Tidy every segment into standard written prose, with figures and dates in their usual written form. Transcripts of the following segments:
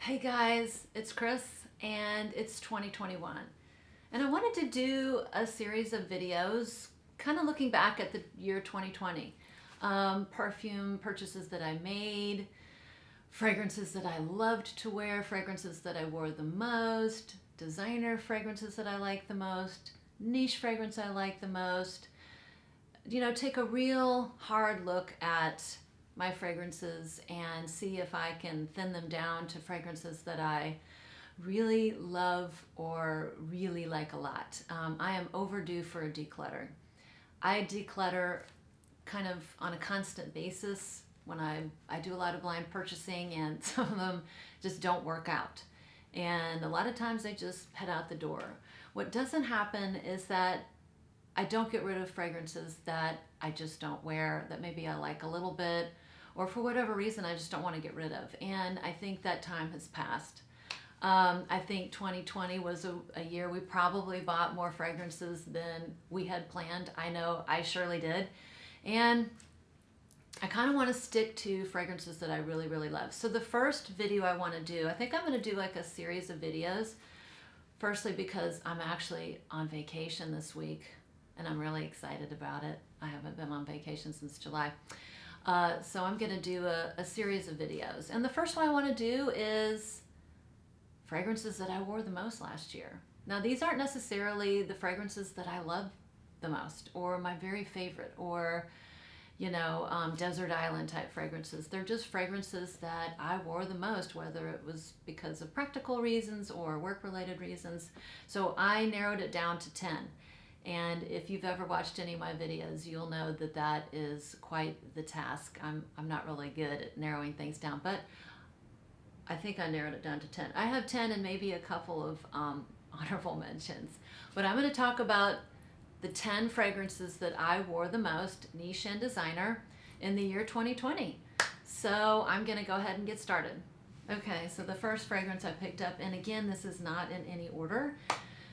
Hey guys, it's Chris and it's 2021 and I wanted to do a series of videos kind of looking back at the year 2020. Perfume purchases that I made, fragrances that I loved to wear, fragrances that I wore the most, designer fragrances that I like the most, niche fragrance I like the most. You know, take a real hard look at my fragrances and see if I can thin them down to fragrances that I really love or really like a lot. I am overdue for a declutter. I declutter kind of on a constant basis when I do a lot of blind purchasing, and some of them just don't work out. And a lot of times they just head out the door. What doesn't happen is that I don't get rid of fragrances that I just don't wear, that maybe I like a little bit, or for whatever reason I just don't want to get rid of. And I think that time has passed. I think 2020 was a year we probably bought more fragrances than we had planned. I know I surely did. And I kind of want to stick to fragrances that I really, really love. So the first video I want to do, I think I'm going to do like a series of videos. Firstly, because I'm actually on vacation this week and I'm really excited about it. I haven't been on vacation since July. So I'm going to do a series of videos. And the first one I want to do is fragrances that I wore the most last year. Now, these aren't necessarily the fragrances that I love the most or my very favorite or, you know, desert island type fragrances. They're just fragrances that I wore the most, whether it was because of practical reasons or work-related reasons. So I narrowed it down to 10. And if you've ever watched any of my videos, you'll know that that is quite the task. I'm not really good at narrowing things down, but I think I narrowed it down to 10. I have 10 and maybe a couple of honorable mentions. But I'm going to talk about the 10 fragrances that I wore the most, niche and designer, in the year 2020. So I'm going to go ahead and get started. Okay, so the first fragrance I picked up, and again, this is not in any order.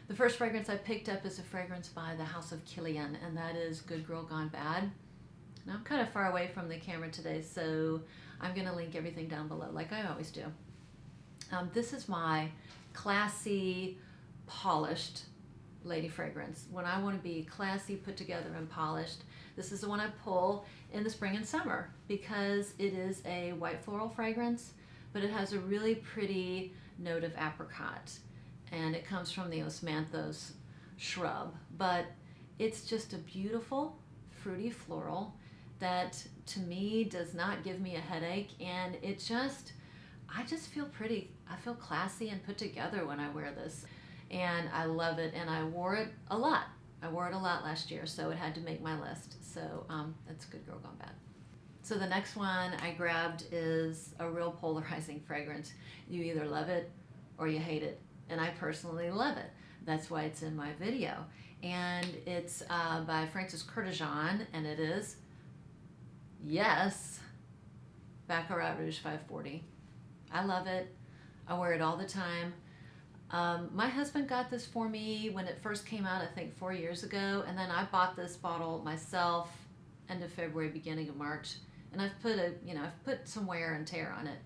The first fragrance I picked up is a fragrance by the House of Killian, and that is Good Girl Gone Bad. Now I'm kind of far away from the camera today, so I'm going to link everything down below like I always do. This is my classy, polished lady fragrance. When I want to be classy, put together, and polished, this is the one I pull in the spring and summer because it is a white floral fragrance, but it has a really pretty note of apricot. And it comes from the osmanthus shrub, but it's just a beautiful fruity floral that to me does not give me a headache, and I just feel pretty. I feel classy and put together when I wear this, and I love it, and I wore it a lot. I wore it a lot last year, so it had to make my list. So that's Good Girl Gone Bad. So the next one I grabbed is a real polarizing fragrance. You either love it or you hate it. And I personally love it. That's why it's in my video. And it's by Kurkdjian, and it is, yes, Baccarat Rouge 540. I love it. I wear it all the time. My husband got this for me when it first came out, I think 4 years ago, and then I bought this bottle myself end of February, beginning of March, and I've put some wear and tear on it.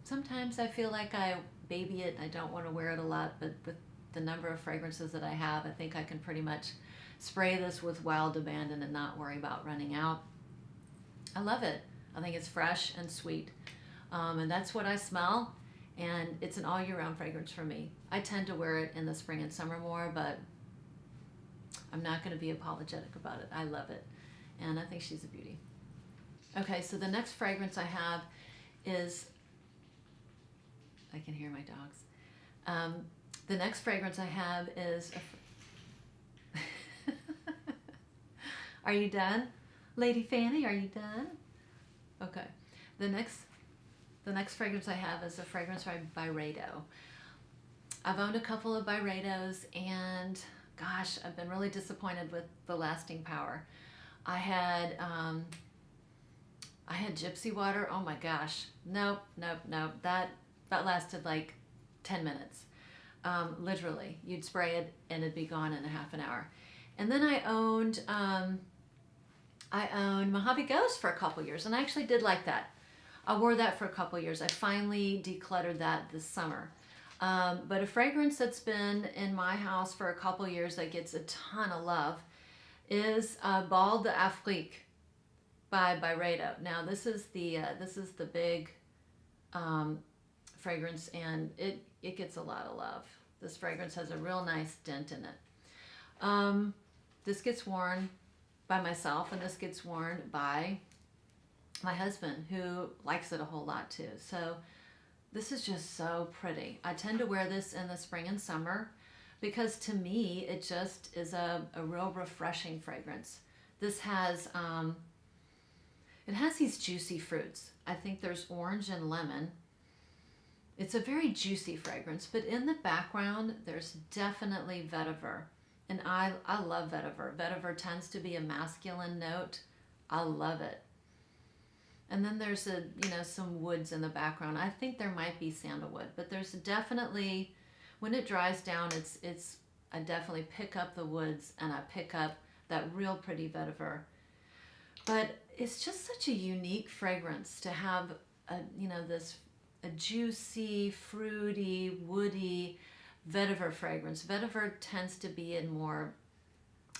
Sometimes I feel like I baby it. I don't want to wear it a lot, but with the number of fragrances that I have, I think I can pretty much spray this with wild abandon and not worry about running out. I love it. I think it's fresh and sweet, and that's what I smell, and it's an all year round fragrance for me. I tend to wear it in the spring and summer more, but I'm not going to be apologetic about it. I love it, and I think she's a beauty. Okay, so the next fragrance I have is, I can hear my dogs. The next fragrance I have is, are you done? Lady Fanny, are you done? Okay. The next fragrance I have is a fragrance by Byredo. I've owned a couple of Byredos, and gosh, I've been really disappointed with the lasting power. I had Gypsy Water. Oh my gosh. Nope. That lasted like 10 minutes. Literally, you'd spray it and it'd be gone in a half an hour. And then I owned Mojave Ghost for a couple years, and I actually did like that. I wore that for a couple years. I finally decluttered that this summer. But a fragrance that's been in my house for a couple years that gets a ton of love is Bal D'Afrique by Byredo. Now this is the big fragrance, and it gets a lot of love. This fragrance has a real nice dent in it. This gets worn by myself, and this gets worn by my husband, who likes it a whole lot too. So this is just so pretty. I tend to wear this in the spring and summer because to me it just is a real refreshing fragrance. This has it has these juicy fruits. I think there's orange and lemon. It's a very juicy fragrance, but in the background there's definitely vetiver. And I love vetiver. Vetiver tends to be a masculine note. I love it. And then there's some woods in the background. I think there might be sandalwood, but there's definitely, when it dries down, I definitely pick up the woods, and I pick up that real pretty vetiver. But it's just such a unique fragrance to have a juicy, fruity, woody vetiver fragrance. Vetiver tends to be in more,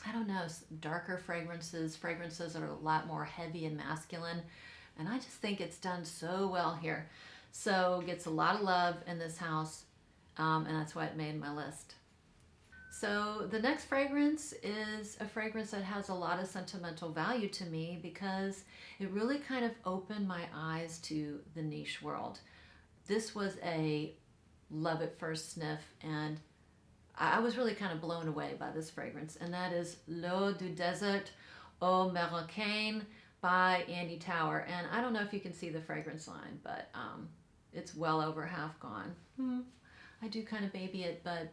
I don't know, darker fragrances that are a lot more heavy and masculine. And I just think it's done so well here. So it gets a lot of love in this house, and that's why it made my list. So the next fragrance is a fragrance that has a lot of sentimental value to me because it really kind of opened my eyes to the niche world. This was a love at first sniff, and I was really kind of blown away by this fragrance, and that is L'eau du désert au Marocain by Andy Tauer. And I don't know if you can see the fragrance line, but it's well over half gone. I do kind of baby it, but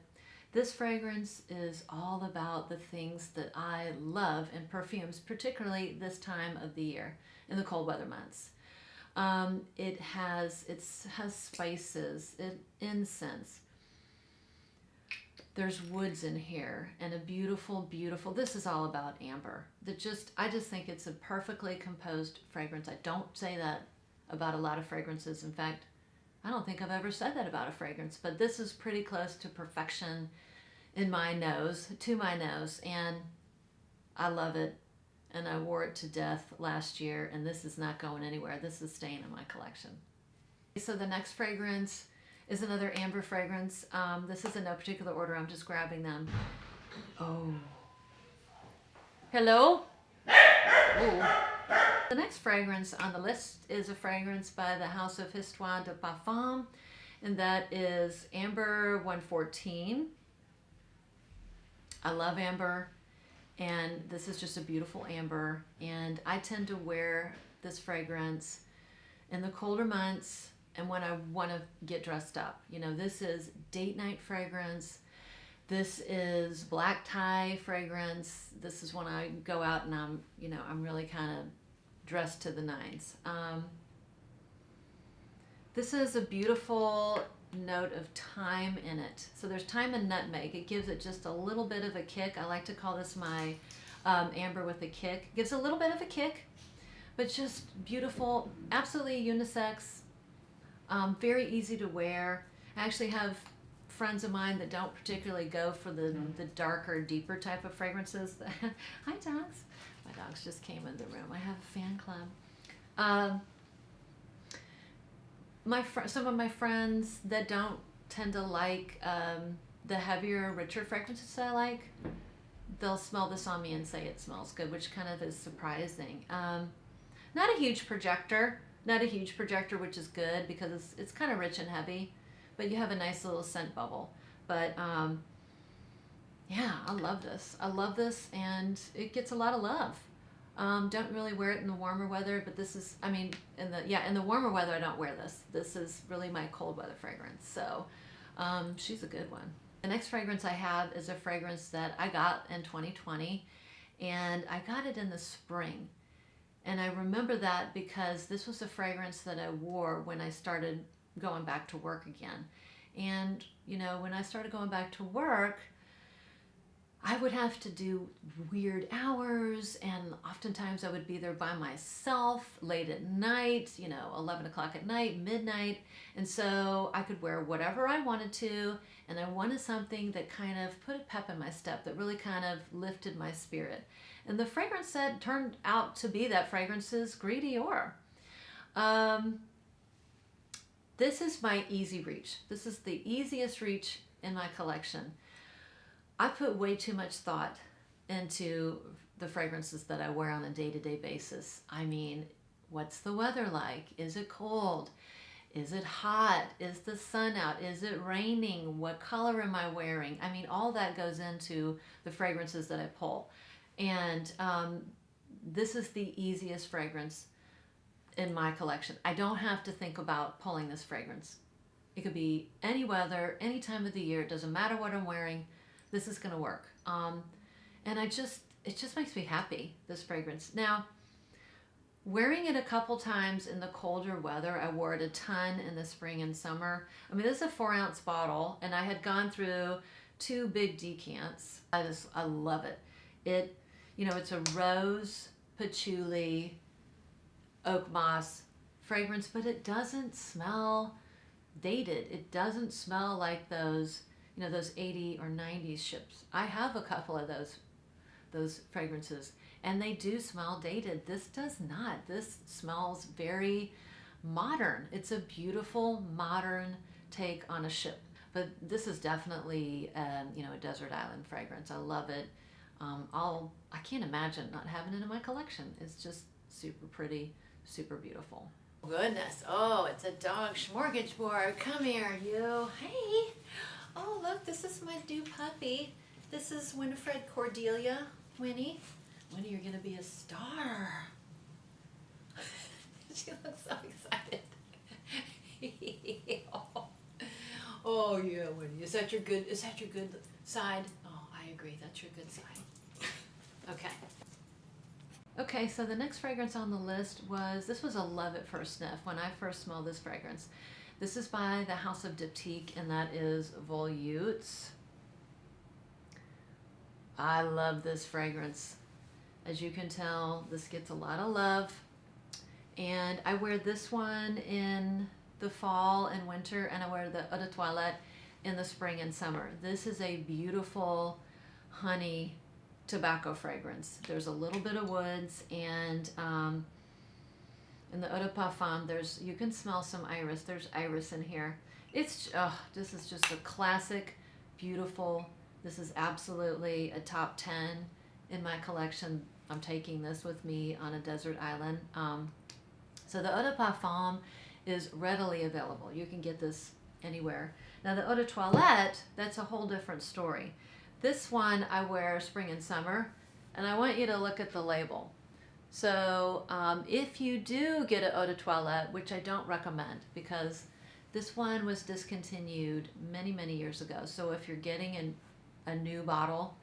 this fragrance is all about the things that I love in perfumes, particularly this time of the year in the cold weather months. It has spices, incense. There's woods in here, and a beautiful, beautiful, this is all about amber. I just think it's a perfectly composed fragrance. I don't say that about a lot of fragrances. In fact, I don't think I've ever said that about a fragrance, but this is pretty close to perfection to my nose, and I love it. And I wore it to death last year, and this is not going anywhere. This is staying in my collection. So the next fragrance is another amber fragrance. This is in no particular order. I'm just grabbing them. Oh. Hello? Oh. The next fragrance on the list is a fragrance by the House of Histoires de Parfums, and that is Amber 114. I love amber. And this is just a beautiful amber, and I tend to wear this fragrance in the colder months and when I want to get dressed up. This is date night fragrance. This is black tie fragrance. This is when I go out and I'm really kind of dressed to the nines. This is a beautiful note of thyme in it. So there's thyme and nutmeg. It gives it just a little bit of a kick. I like to call this my amber with a kick. Gives a little bit of a kick, but just beautiful, absolutely unisex, very easy to wear. I actually have friends of mine that don't particularly go for the darker, deeper type of fragrances. Hi, dogs. My dogs just came in the room. I have a fan club. Some of my friends that don't tend to like the heavier, richer fragrances that I like, they'll smell this on me and say it smells good, which kind of is surprising. Not a huge projector, which is good because it's kind of rich and heavy, but you have a nice little scent bubble. But yeah, I love this, and it gets a lot of love. Don't really wear it in the warmer weather, but this is, in the warmer weather I don't wear this. This is really my cold weather fragrance, so she's a good one. The next fragrance I have is a fragrance that I got in 2020, and I got it in the spring. And I remember that because this was a fragrance that I wore when I started going back to work again. And, when I started going back to work, I would have to do weird hours, and oftentimes I would be there by myself late at night, 11 o'clock at night, midnight. And so I could wear whatever I wanted to, and I wanted something that kind of put a pep in my step, that really kind of lifted my spirit. And the fragrance that turned out to be that fragrance is Gris Dior. This is my easy reach. This is the easiest reach in my collection. I put way too much thought into the fragrances that I wear on a day-to-day basis. I mean, what's the weather like? Is it cold? Is it hot? Is the sun out? Is it raining? What color am I wearing? I mean, all that goes into the fragrances that I pull. And this is the easiest fragrance in my collection. I don't have to think about pulling this fragrance. It could be any weather, any time of the year. It doesn't matter what I'm wearing. This is going to work. And it just makes me happy, this fragrance. Now, wearing it a couple times in the colder weather, I wore it a ton in the spring and summer. I mean, this is a 4-ounce bottle, and I had gone through 2 big decants. I love it. It's a rose, patchouli, oak moss fragrance, but it doesn't smell dated. It doesn't smell like those 80 or 90s ships. I have a couple of those fragrances, and they do smell dated. This does not. This smells very modern. It's a beautiful modern take on a ship. But this is definitely a desert island fragrance. I love it. I can't imagine not having it in my collection. It's just super pretty, super beautiful. Goodness. Oh, it's a dog smorgasbord. Come here, you. Hey. Oh, look, this is my new puppy. This is Winifred Cordelia. Winnie, you're going to be a star. She looks so excited. Oh, yeah, Winnie. Is that your good side? Oh, I agree. That's your good side. Okay, so the next fragrance on the list this was a love at first sniff when I first smelled this fragrance. This is by the House of Diptyque, and that is Volutes. I love this fragrance. As you can tell, this gets a lot of love. And I wear this one in the fall and winter, and I wear the Eau de Toilette in the spring and summer. This is a beautiful honey tobacco fragrance. There's a little bit of woods, and in the Eau de Parfum, you can smell some iris. There's iris in here. This is just a classic, beautiful. This is absolutely a top 10 in my collection. I'm taking this with me on a desert island. So the Eau de Parfum is readily available. You can get this anywhere. Now the Eau de Toilette, that's a whole different story. This one I wear spring and summer, and I want you to look at the label. So if you do get an Eau de Toilette, which I don't recommend because this one was discontinued many, many years ago. So if you're getting a new bottle,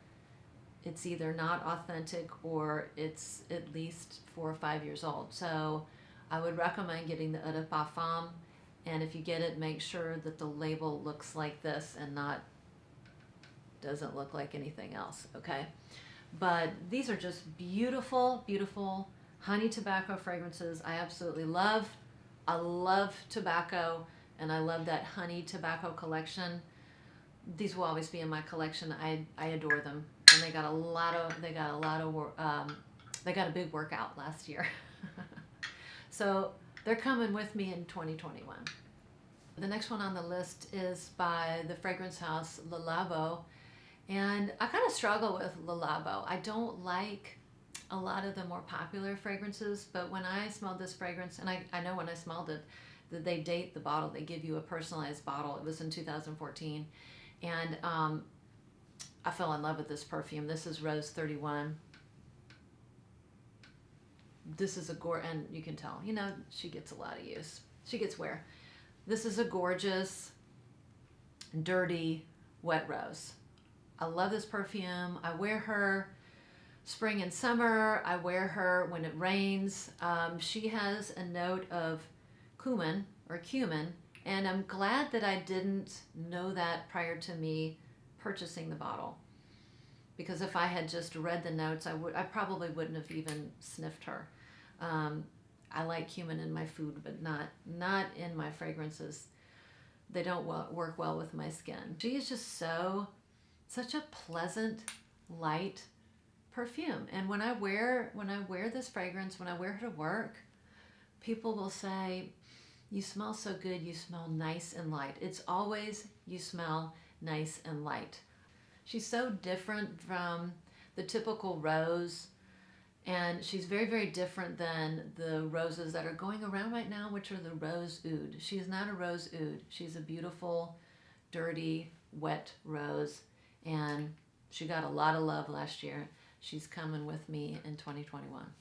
it's either not authentic or it's at least 4 or 5 years old. So I would recommend getting the Eau de Parfum, and if you get it, make sure that the label looks like this and doesn't look like anything else, okay? But these are just beautiful, beautiful honey tobacco fragrances I absolutely love. I love tobacco, and I love that honey tobacco collection. These will always be in my collection. I adore them, and they got a big workout last year. So they're coming with me in 2021. The next one on the list is by the fragrance house Labo. And I kind of struggle with Labo. I don't like a lot of the more popular fragrances, but when I smelled this fragrance, and I know when I smelled it, that they date the bottle. They give you a personalized bottle. It was in 2014. And I fell in love with this perfume. This is Rose 31. This is and you can tell, she gets a lot of use. She gets wear. This is a gorgeous, dirty, wet rose. I love this perfume. I wear her spring and summer. I wear her when it rains. She has a note of cumin, and I'm glad that I didn't know that prior to me purchasing the bottle. because if I had just read the notes, I probably wouldn't have even sniffed her. I like cumin in my food, but not in my fragrances. They don't work well with my skin. She is just such a pleasant, light perfume. And when I wear this fragrance, when I wear her to work, people will say, "You smell so good, you smell nice and light." It's always, "You smell nice and light." She's so different from the typical rose, and she's very, very different than the roses that are going around right now, which are the rose oud. She's not a rose oud. She's a beautiful, dirty, wet rose, and she got a lot of love last year. She's coming with me in 2021.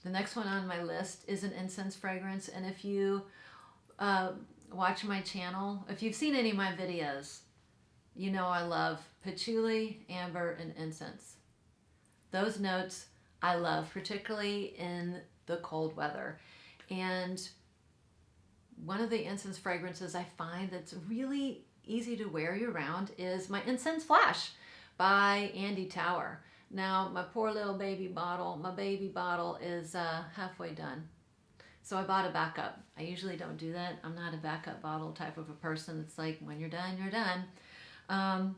The next one on my list is an incense fragrance, and if you watch my channel, if you've seen any of my videos, you know I love patchouli, amber, and incense. Those notes I love, particularly in the cold weather. And one of the incense fragrances I find that's really easy to wear year-round is my Incense Flash by Andy Tauer. Now, my poor little baby bottle is halfway done. So I bought a backup. I usually don't do that. I'm not a backup bottle type of a person. It's like, when you're done, you're done.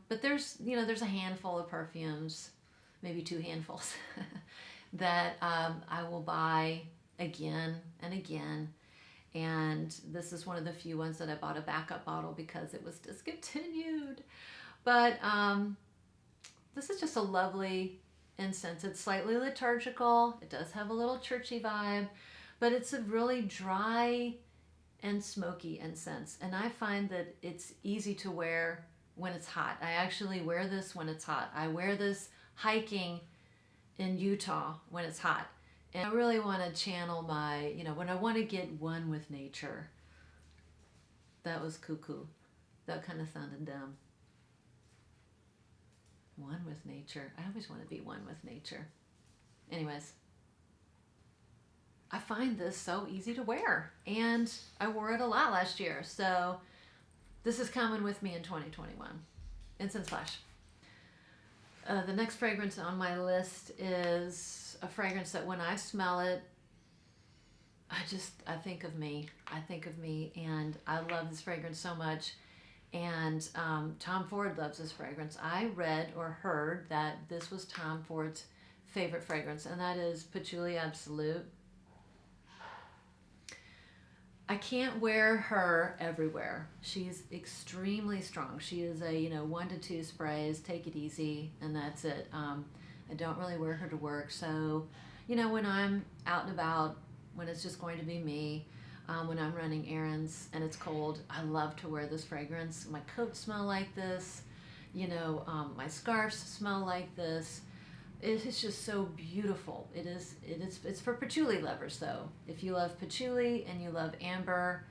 But there's a handful of perfumes, maybe 2 handfuls, that I will buy again and again. And this is one of the few ones that I bought a backup bottle because it was discontinued. But this is just a lovely incense. It's slightly liturgical. It does have a little churchy vibe, but it's a really dry and smoky incense. And I find that it's easy to wear when it's hot. I actually wear this when it's hot. I wear this hiking in Utah when it's hot. And I really want to channel my, when I want to get one with nature. That was cuckoo. That kind of sounded dumb. One with nature. I always want to be one with nature. Anyways, I find this so easy to wear, and I wore it a lot last year. So this is coming with me in 2021. Incense Flash. The next fragrance on my list is a fragrance that when I smell it, I think of me. I think of me, and I love this fragrance so much. And Tom Ford loves this fragrance. I read or heard that this was Tom Ford's favorite fragrance, and that is Patchouli Absolu. I can't wear her everywhere. She's extremely strong. She is a 1 to 2 sprays, take it easy, and that's it. I don't really wear her to work. So, when I'm out and about, when it's just going to be me, when I'm running errands and it's cold, I love to wear this fragrance. My coats smell like this. My scarves smell like this. It's just so beautiful. It's for patchouli lovers though. If you love patchouli and you love amber,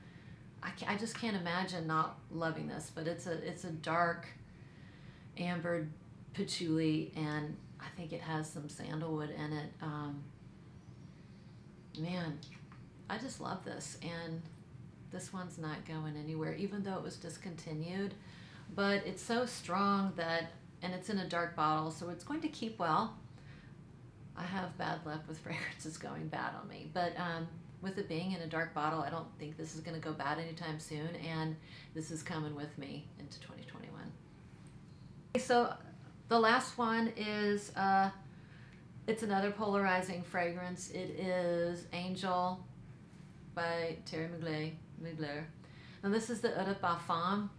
I just can't imagine not loving this. But it's a dark amber patchouli, and I think it has some sandalwood in it. Man, I just love this, and this one's not going anywhere, even though it was discontinued. But it's so strong and it's in a dark bottle, so it's going to keep well. I have bad luck with fragrances going bad on me, but with it being in a dark bottle, I don't think this is going to go bad anytime soon, and this is coming with me into 2021. So the last one is, it's another polarizing fragrance. It is Angel by Thierry Mugler. And this is the Eau de Parfum.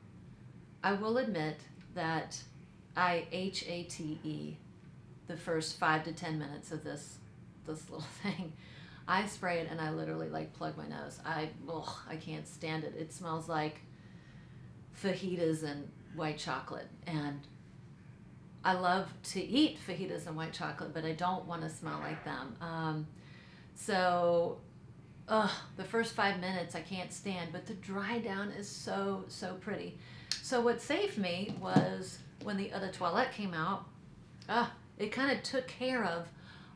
I will admit that I HATE the first 5 to 10 minutes of this little thing. I spray it and I literally plug my nose. I can't stand it. It smells like fajitas and white chocolate, and I love to eat fajitas and white chocolate, but I don't want to smell like them. The first 5 minutes I can't stand, but the dry down is so pretty. So what saved me was when the Eau de Toilette came out. It kind of took care of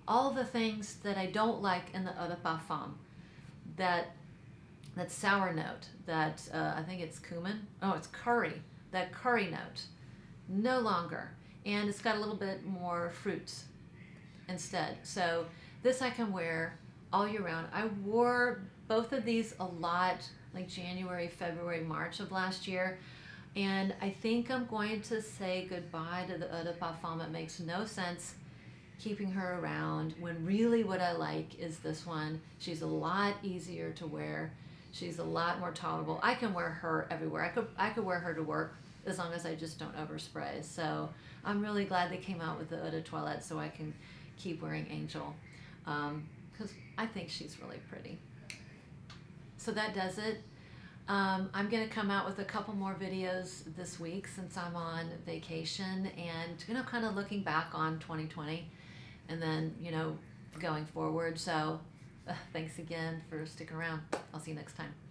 all the things that I don't like in the Eau de Parfum. That sour note, I think it's cumin. Oh, it's curry. That curry note. No longer. and it's got a little bit more fruits instead. So this I can wear all year round. I wore both of these a lot, like January, February, March of last year. And I think I'm going to say goodbye to the Eau de Parfum. It makes no sense keeping her around when really what I like is this one. She's a lot easier to wear. She's a lot more tolerable. I can wear her everywhere. I could wear her to work as long as I just don't overspray. So I'm really glad they came out with the Eau de Toilette so I can keep wearing Angel, because I think she's really pretty. So that does it. I'm going to come out with a couple more videos this week since I'm on vacation, and kind of looking back on 2020 and then going forward. So thanks again for sticking around. I'll see you next time.